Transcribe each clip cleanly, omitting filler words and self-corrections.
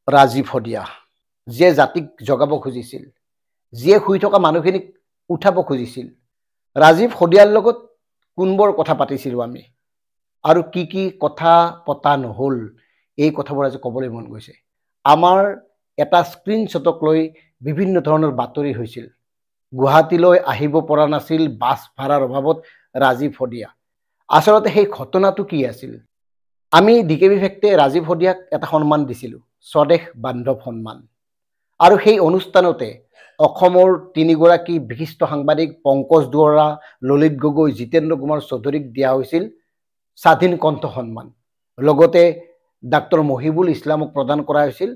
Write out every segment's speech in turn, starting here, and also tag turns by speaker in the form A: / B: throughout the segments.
A: ৰাজীৱ শদিয়া, যিয়ে জাতিক জগাব খুজিছিল, যিয়ে শুই থকা মানুহখিনিক উঠাব খুজিছিল। ৰাজীৱ শদিয়াৰ লগত কোনবোৰ কথা পাতিছিলোঁ আমি, আৰু কি কি কথা পতা নহ'ল, এই কথাবোৰ আজি ক'বলৈ মন গৈছে। আমাৰ এটা স্ক্ৰীনশ্বটক লৈ বিভিন্ন ধৰণৰ বাতৰি হৈছিল। গুৱাহাটীলৈ আহিব পৰা নাছিল বাছ ভাড়াৰ অভাৱত ৰাজীৱ শদিয়া। আচলতে সেই ঘটনাটো কি আছিল? আমি DKB ফেক্টে ৰাজীৱ শদিয়াক এটা সন্মান দিছিলোঁ, স্বদেশ বান্ধৱ সন্মান। আৰু সেই অনুষ্ঠানতে অসমৰ তিনিগৰাকী বিশিষ্ট সাংবাদিক পংকজ দুৱৰা, ললিত গগৈ, জিতেন্দ্ৰ কুমাৰ চৌধুৰীক দিয়া হৈছিল স্বাধীন কণ্ঠ সন্মান। লগতে ডাক্তৰ মহিবুল ইছলামক প্ৰদান কৰা হৈছিল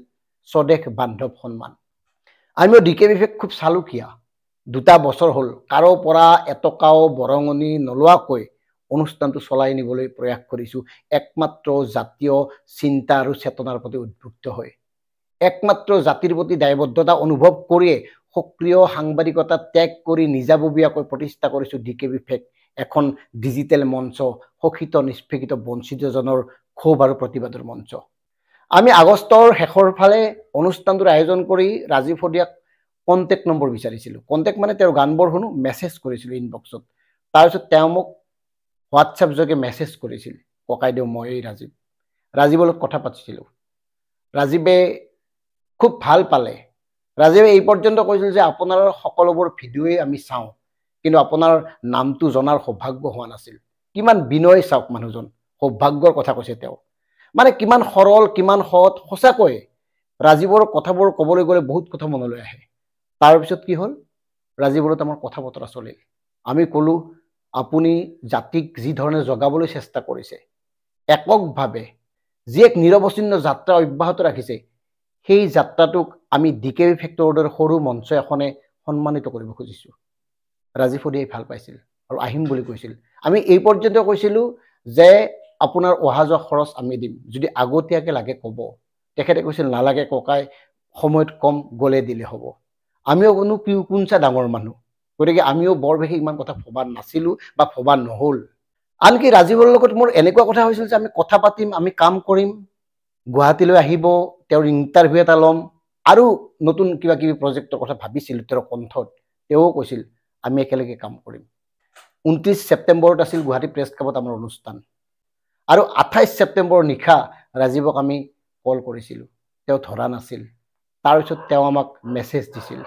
A: স্বদেশ বান্ধৱ সন্মান। আমিও DKB ফেক্ট খুব চালুকীয়া। 2 বছৰ হ'ল কাৰো পৰা এটকাও বৰঙণি নোলোৱাকৈ অনুষ্ঠানটো চলাই নিবলৈ প্ৰয়াস কৰিছোঁ, একমাত্ৰ জাতীয় চিন্তা আৰু চেতনাৰ প্ৰতি উদ্বুদ্ধ হৈ। একমাত্ৰ জাতিৰ প্ৰতি দায়বদ্ধতা অনুভৱ কৰিয়ে সক্ৰিয় সাংবাদিকতা ত্যাগ কৰি নিজাববীয়াকৈ প্ৰতিষ্ঠা কৰিছোঁ DKB ফেক্ট, এখন ডিজিটেল মঞ্চ, শোষিত নিষ্পেষিত বঞ্চিতজনৰ ক্ষোভ আৰু প্ৰতিবাদৰ মঞ্চ। আমি আগষ্টৰ শেষৰ ফালে অনুষ্ঠানটোৰ আয়োজন কৰি ৰাজীৱ শদিয়াক কণ্টেক্ট নম্বৰ বিচাৰিছিলোঁ। কণ্টেক্ট মানে তেওঁৰ গানবোৰ শুনো, মেছেজ কৰিছিলোঁ ইনবক্সত। তাৰপিছত তেওঁ মোক হোৱাটছএপ যোগে মেছেজ কৰিছিল, ককাইদেউ মই ৰাজীৱৰ লগত কথা পাতিছিলোঁ। ৰাজীৱে খুব ভাল পালে। ৰাজীৱে এই পৰ্যন্ত কৈছিল যে আপোনাৰ সকলোবোৰ ভিডিঅ'ই আমি চাওঁ, কিন্তু আপোনাৰ নামটো জনাৰ সৌভাগ্য হোৱা নাছিল। কিমান বিনয় চাওক মানুহজন, সৌভাগ্যৰ কথা কৈছে তেওঁ। মানে কিমান সৰল, কিমান সৎ। সঁচাকৈ ৰাজীৱৰ কথাবোৰ ক'বলৈ গ'লে বহুত কথা মনলৈ আহে। তাৰপিছত কি হ'ল, ৰাজীৱৰ লগত আমাৰ কথা বতৰা চলিল। আমি ক'লোঁ, আপুনি জাতিক যি ধৰণে জগাবলৈ চেষ্টা কৰিছে, এককভাৱে যি এক নিৰৱচ্ছিন্ন যাত্ৰা অব্যাহত ৰাখিছে, সেই যাত্ৰাটোক আমি DKB ফেক্টৰ দৰে সৰু মঞ্চ এখনে সন্মানিত কৰিব খুজিছোঁ। ৰাজীৱ শদিয়াই ভাল পাইছিল আৰু আহিম বুলি কৈছিল। আমি এই পৰ্যন্ত কৈছিলোঁ যে আপোনাৰ অহা যোৱা খৰচ আমি দিম, যদি আগতীয়াকৈ লাগে ক'ব। তেখেতে কৈছিল নালাগে ককাই, সময়ত কম, গ'লে দিলে হ'ব। আমিও কোনো কোনচা ডাঙৰ মানুহ, গতিকে আমিও বৰ বিশেষ ইমান কথা ভবা নাছিলোঁ বা ভবা নহ'ল। আনকি ৰাজীৱৰ লগত মোৰ এনেকুৱা কথা হৈছিল যে আমি কথা পাতিম, আমি কাম কৰিম, গুৱাহাটীলৈ আহিব, তেওঁৰ ইণ্টাৰভিউ এটা ল'ম, আৰু নতুন কিবা কিবি প্ৰজেক্টৰ কথা ভাবিছিলোঁ তেওঁৰ কণ্ঠত। তেওঁ কৈছিল আমি একেলগে কাম কৰিম। 29 ছেপ্টেম্বৰত আছিল গুৱাহাটী প্ৰেছ ক্লাবত আমাৰ অনুষ্ঠান, আৰু 28 ছেপ্টেম্বৰৰ নিশা ৰাজীৱক আমি কল কৰিছিলোঁ, তেওঁ ধৰা নাছিল। তাৰপিছত তেওঁ আমাক মেছেজ দিছিল,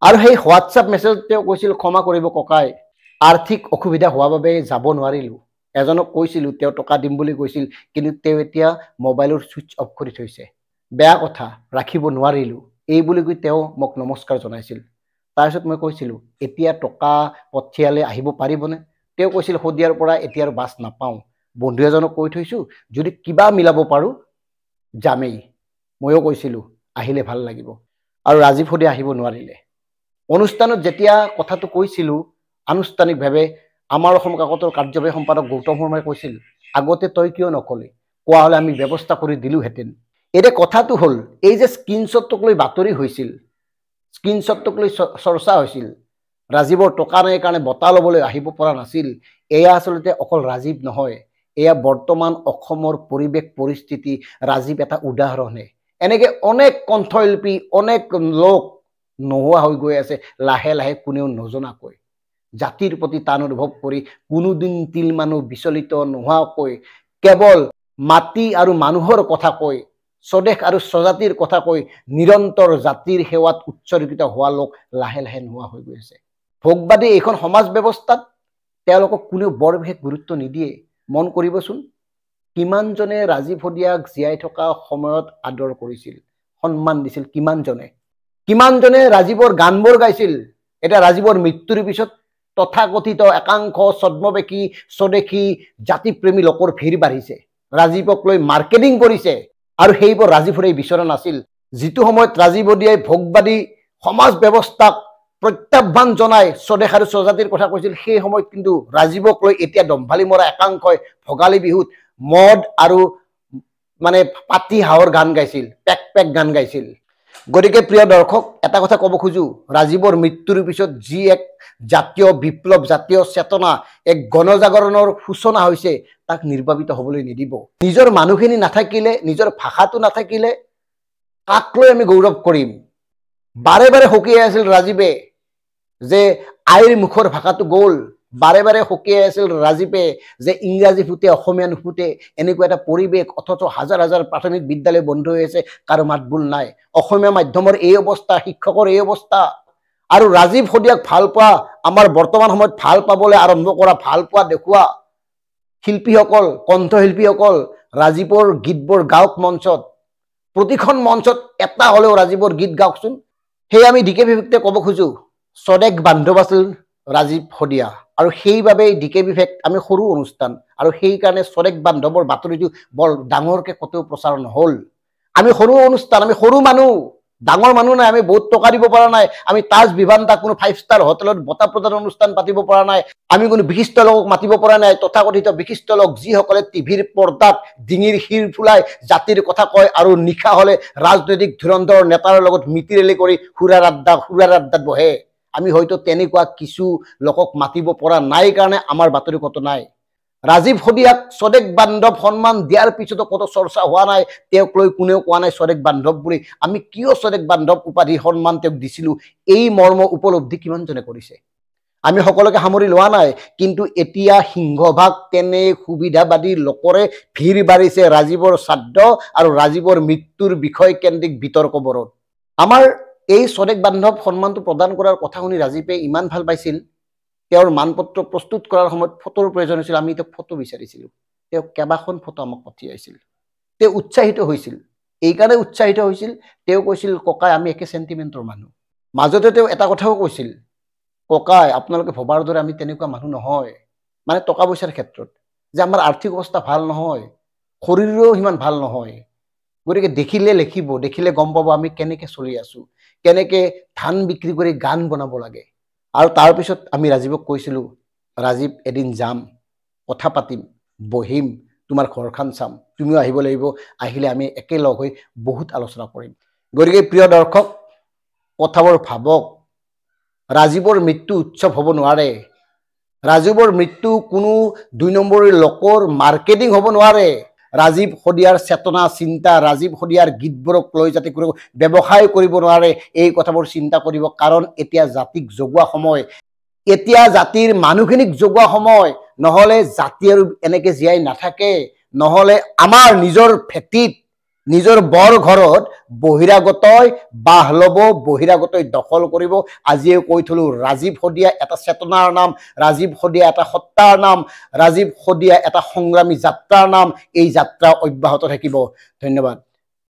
A: আৰু সেই হোৱাটছআপ মেছেজত তেওঁ কৈছিল ক্ষমা কৰিব ককাই, আৰ্থিক অসুবিধা হোৱাৰ বাবে যাব নোৱাৰিলোঁ। এজনক কৈছিলোঁ, তেওঁ টকা দিম বুলি কৈছিল, কিন্তু তেওঁ এতিয়া মোবাইলৰ ছুইচ অফ কৰি থৈছে, বেয়া কথা, ৰাখিব নোৱাৰিলোঁ, এই বুলি কৈ তেওঁ মোক নমস্কাৰ জনাইছিল। তাৰপিছত মই কৈছিলোঁ এতিয়া টকা পঠিয়ালে আহিব পাৰিবনে? তেওঁ কৈছিল শদিয়াৰ পৰা এতিয়া আৰু বাছ নাপাওঁ, বন্ধু এজনক কৈ থৈছোঁ, যদি কিবা মিলাব পাৰোঁ যামেই। ময়ো কৈছিলোঁ আহিলে ভাল লাগিব, আৰু ৰাজীৱ শদিয়া আহিব নোৱাৰিলে। অনুষ্ঠানত যেতিয়া কথাটো কৈছিলোঁ আনুষ্ঠানিকভাৱে, আমাৰ অসম কাকতৰ কাৰ্যবাহী সম্পাদক গৌতম শৰ্মাই কৈছিল আগতে তই কিয় নকলি, কোৱা হ'লে আমি ব্যৱস্থা কৰি দিলোহেঁতেন। এতিয়া কথাটো হ'ল, এই যে স্ক্ৰীনশ্বটটোক লৈ বাতৰি হৈছিল, স্ক্ৰীনশ্বটটোক লৈ চৰ্চা হৈছিল, ৰাজীৱৰ টকা নাই কাৰণে বঁটা ল'বলৈ আহিব পৰা নাছিল, এয়া আচলতে অকল ৰাজীৱ নহয়, এয়া বৰ্তমান অসমৰ পৰিৱেশ পৰিস্থিতি। ৰাজীৱ এটা উদাহৰণহে। এনেকৈ অনেক কণ্ঠশিল্পী, অনেক লোক নোহোৱা হৈ গৈ আছে লাহে লাহে, কোনেও নজনাকৈ। জাতিৰ প্ৰতি টান অনুভৱ কৰি, কোনোদিন তিল মানুহ বিচলিত নোহোৱাকৈ, কেৱল মাটি আৰু মানুহৰ কথা কৈ, স্বদেশ আৰু স্বজাতিৰ কথা কৈ নিৰন্তৰ জাতিৰ সেৱাত উৎসৰ্গিত হোৱা লোক লাহে লাহে নোহোৱা হৈ গৈ আছে। ভোগবাদী এইখন সমাজ ব্যৱস্থাত তেওঁলোকক কোনেও বৰ বিশেষ গুৰুত্ব নিদিয়ে। মন কৰিবচোন, কিমানজনে ৰাজীৱ শদিয়াক জীয়াই থকা সময়ত আদৰ কৰিছিল, সন্মান দিছিল, কিমানজনে ৰাজীৱৰ গানবোৰ গাইছিল। এতিয়া ৰাজীৱৰ মৃত্যুৰ পিছত তথাকথিত একাংশ ছদ্মবেশী, স্বদেশী, জাতিপ্ৰেমী লোকৰ ভিৰ বাঢ়িছে, ৰাজীৱক লৈ মাৰ্কেটিং কৰিছে, আৰু সেইবোৰ ৰাজীৱ শদিয়াই বিচৰা নাছিল। যিটো সময়ত ৰাজীৱ শদিয়াই ভোগবাদী সমাজ ব্যৱস্থাক প্ৰত্যাহ্বান জনাই স্বদেশ আৰু স্বজাতিৰ কথা কৈছিল, সেই সময়ত কিন্তু ৰাজীৱক লৈ এতিয়া দম্ভালি মৰা একাংশই ভোগালী বিহুত মদ আৰু মানে পাতি হাঁহৰ গান গাইছিল, পেক পেক গান গাইছিল। গতিকে প্ৰিয় দৰ্শক, এটা কথা ক'ব খোজো, ৰাজীৱৰ মৃত্যুৰ পিছত যি এক জাতীয় বিপ্লৱ, জাতীয় চেতনা, এক গণজাগৰণৰ সূচনা হৈছে, তাক নিৰ্বাপিত হ'বলৈ নিদিব। নিজৰ মানুহখিনি নাথাকিলে, নিজৰ ভাষাটো নাথাকিলে কাক লৈ আমি গৌৰৱ কৰিম? বাৰে বাৰে সকীয়াই আছিল ৰাজীৱে যে আইৰ মুখৰ ভাষাটো গ'ল, বাৰে বাৰে সকীয়াই আছিল ৰাজীৱে যে ইংৰাজী ফুটে অসমীয়া নুফুটে, এনেকুৱা এটা পৰিৱেশ, অথচ হাজাৰ হাজাৰ প্ৰাথমিক বিদ্যালয় বন্ধ হৈ আছে, কাৰো মাতবোল নাই। অসমীয়া মাধ্যমৰ এই অৱস্থা, শিক্ষকৰ এই অৱস্থা। আৰু ৰাজীৱ শদিয়াক ভাল পোৱা, আমাৰ বৰ্তমান সময়ত ভাল পাবলৈ আৰম্ভ কৰা, ভাল পোৱা দেখুওৱা শিল্পীসকল, কণ্ঠশিল্পীসকল ৰাজীৱৰ গীতবোৰ গাওক মঞ্চত, প্ৰতিখন মঞ্চত এটা হ'লেও ৰাজীৱৰ গীত গাওকচোন। সেয়ে আমি DKB ক'ব খোজো, স্বদেশ বান্ধৱ আছিল ৰাজীৱ শদিয়া, আৰু সেইবাবে DKB আমি সৰু অনুষ্ঠান, আৰু সেইকাৰণে স্বদেশ বান্ধৱৰ বাতৰিটো বৰ ডাঙৰকে কতো প্ৰচাৰ নহ'ল। আমি সৰু অনুষ্ঠান, আমি সৰু মানুহ, ডাঙৰ মানুহ নাই, আমি বহুত টকা দিব পৰা নাই, আমি তাজ বিভান্তা কোনো 5 ষ্টাৰ হোটেলত বঁটা প্ৰদান অনুষ্ঠান পাতিব পৰা নাই, আমি কোনো বিশিষ্ট লোকক মাতিব পৰা নাই, তথাকথিত বিশিষ্ট লোক যিসকলে টিভিৰ পৰ্দাত ডিঙিৰ শিৰ ফুলাই জাতিৰ কথা কয় আৰু নিশা হ'লে ৰাজনৈতিক ধুৰন্ধৰ নেতাৰ লগত মিতিৰেলি কৰি সুৰাৰ আড্ডাত বহে। আমি হয়তো তেনেকুৱা কিছু লোকক মাতিব পৰা নাই কাৰণে আমাৰ বাতৰি কতো নাই। ৰাজীৱ শদিয়াক স্বদেশ বান্ধৱ সন্মান দিয়াৰ পিছতো কতো চৰ্চা হোৱা নাই, তেওঁক লৈ কোনেও কোৱা নাই স্বদেশ বান্ধৱ বুলি। আমি কিয় স্বদেশ বান্ধৱ উপাধি সন্মান তেওঁক দিছিলো, এই মৰ্ম উপলব্ধি কিমানজনে কৰিছে? আমি সকলোকে সামৰি লোৱা নাই, কিন্তু এতিয়া সিংহভাগ তেনে সুবিধাবাদী লোকৰে ভিৰ বাঢ়িছে ৰাজীৱৰ শ্ৰাদ্ধ আৰু ৰাজীৱৰ মৃত্যুৰ বিষয় কেন্দ্ৰিক বিতৰ্কবোৰত। আমাৰ এই স্বদেশ বান্ধৱ সন্মানটো প্ৰদান কৰাৰ কথা শুনি ৰাজীৱে ইমান ভাল পাইছিল, তেওঁৰ মানপত্ৰ প্ৰস্তুত কৰাৰ সময়ত ফটোৰ প্ৰয়োজন হৈছিল, আমি তেওঁক ফটো বিচাৰিছিলোঁ, তেওঁ কেইবাখন ফটো আমাক পঠিয়াইছিল। তেওঁ উৎসাহিত হৈছিল, এইকাৰণে উৎসাহিত হৈছিল, তেওঁ কৈছিল ককাই আমি একে চেণ্টিমেণ্টৰ মানুহ। মাজতে তেওঁ এটা কথাও কৈছিল, ককাই আপোনালোকে ভবাৰ দৰে আমি তেনেকুৱা মানুহ নহয়, মানে টকা পইচাৰ ক্ষেত্ৰত, যে আমাৰ আৰ্থিক অৱস্থা ভাল নহয়, শৰীৰো সিমান ভাল নহয়, গতিকে দেখিলে লেখিব, দেখিলে গম পাব আমি কেনেকে চলি আছো, কেনেকে ধান বিক্ৰী কৰি গান বনাব লাগে। আৰু তাৰপিছত আমি ৰাজীৱক কৈছিলোঁ, ৰাজীৱ এদিন যাম, কথা পাতিম, বহিম, তোমাৰ ঘৰখন চাম, তুমিও আহিব লাগিব, আহিলে আমি একেলগ হৈ বহুত আলোচনা কৰিম। গতিকে প্ৰিয় দৰ্শক, কথাবোৰ ভাবক, ৰাজীৱৰ মৃত্যু উৎসৱ হ'ব নোৱাৰে, ৰাজীৱৰ মৃত্যু কোনো 2 নম্বৰী লোকৰ মাৰ্কেটিং হ'ব নোৱাৰে। ৰাজীৱ শদিয়াৰ চেতনা চিন্তা, ৰাজীৱ শদিয়াৰ গীতবোৰক লৈ যাতে কোনো ব্যৱসায় কৰিব নোৱাৰে, এই কথাবোৰ চিন্তা কৰিব। কাৰণ এতিয়া জাতিক জগোৱা সময়, এতিয়া জাতিৰ মানুহখিনিক জগোৱা সময়, নহ'লে জাতি আৰু এনেকে জীয়াই নাথাকে, নহ'লে আমাৰ নিজৰ ভেটিত, নিজৰ বৰ ঘৰত বহিৰাগতই বাহ ল'ব, বহিৰাগতই দখল কৰিব। আজিয়ে কৈ থলো, ৰাজীৱ শদিয়া এটা চেতনাৰ নাম, ৰাজীৱ শদিয়া এটা সত্তাৰ নাম, ৰাজীৱ শদিয়া এটা সংগ্ৰামী যাত্ৰাৰ নাম। এই যাত্ৰা অব্যাহত থাকিব। ধন্যবাদ।